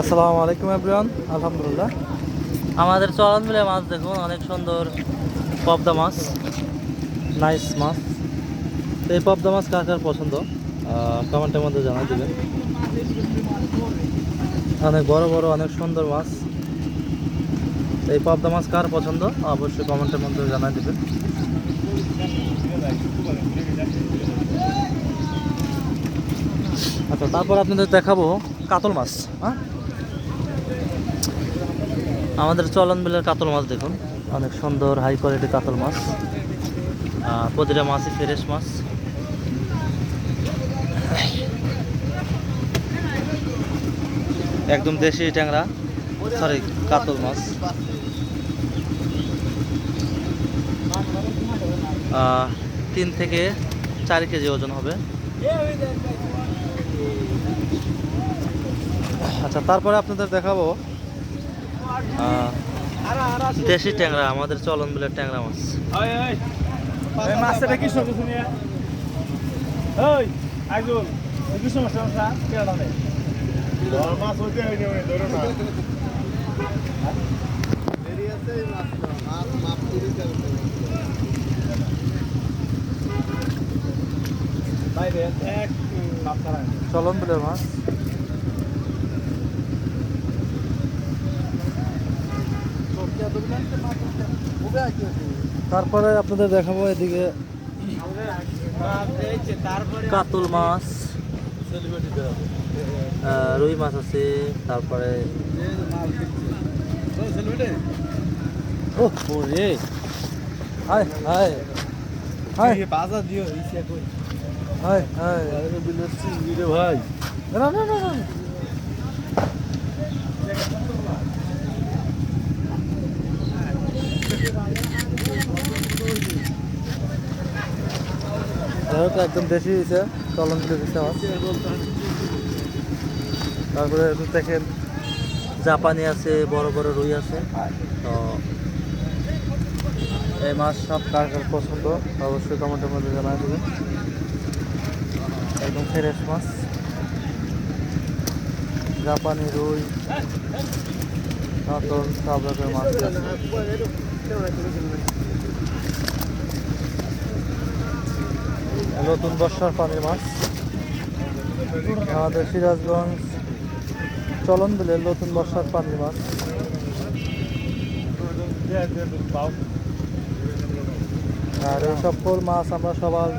আসসালামু আলাইকুম এভরিওয়ান। আলহামদুলিল্লাহ, আমাদের চলন মিলে মাছ দেখুন, অনেক সুন্দর পদ্মা মাছ, নাইস মাছ। তো এই পদ্মা মাছ কার কার পছন্দ কমেন্টের মধ্যে জানাই দিবেন। অনেক বড় বড় অনেক সুন্দর মাছ। এই পদ্মা মাছ কার পছন্দ অবশ্যই কমেন্টের মধ্যে জানাই দিবেন। আচ্ছা, তারপর আপনাদের দেখাবো কাতল মাছ। হ্যাঁ, আমাদের চলন বিলের কাতল মাছ দেখুন, অনেক সুন্দর হাই কোয়ালিটি কাতল মাছ। প্রতিটা মাছই ফ্রেশ মাছ। একদম দেশি ট্যাংরা, সরি কাতল মাছ। 3 থেকে 4 কেজি ওজন হবে। আচ্ছা, তারপরে আপনাদের দেখাবো দেশি ট্যাংরা, আমাদের চলন বিলের ট্যাংরা মাছ। মাছটা কি সবুজ নিয়ে ওই একজন কি সমস্যা কেডা নেই মাছ হইতে হয়নি ওই ধরো না দেরি আছে মাছ মাপ করে যাবে বাইরে এক মাপ করা চলন বিলের মাছ। তারপরে আপনাদের দেখাবো এদিকে কাতল মাছ, রুই মাছ আছে। তারপরে হাই হাই হাই বাজার দিও ইসে কই হাই হাই বিলের চিংড়ি রে ভাই না না না না। একদম দেশি হয়েছে, চলন বিলে দিচ্ছে মাছ। তারপরে দেখেন জাপানি আছে, বড় বড় রুই আছে। তো এই মাছ সব কার কার পছন্দ অবশ্যই কমেন্টের মধ্যে জানাই দেবেন। একদম ফ্রেশ মাছ, জাপানি রুই কাতল সব রকমের মাছ আছে। নতুন বর্ষার পানির মাছ, আমাদের সিরাজগঞ্জ চলন বিলে নতুন বর্ষার পানির মাছ। আর এই সকল মাছ আমরা সবার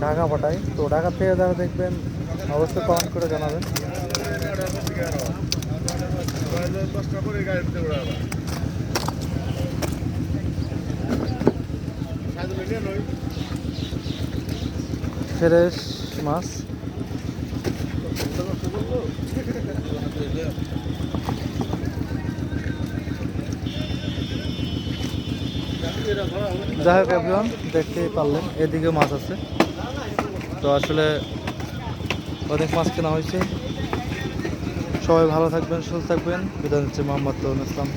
ঢাকা পাঠাই। তো ঢাকা থেকে যারা দেখবেন অবশ্যই কমেন্ট করে জানাবেন। ফ্রেশ মাছ। যাই হোক এভরিওয়ান, দেখতেই পারলেন এদিকে মাছ আছে। তো আসলে অনেক মাছ কেনা হয়েছে। সবাই ভালো থাকবেন, সুস্থ থাকবেন। বিদায় নিচ্ছি, মোহাম্মদ তরুণ ইসলাম।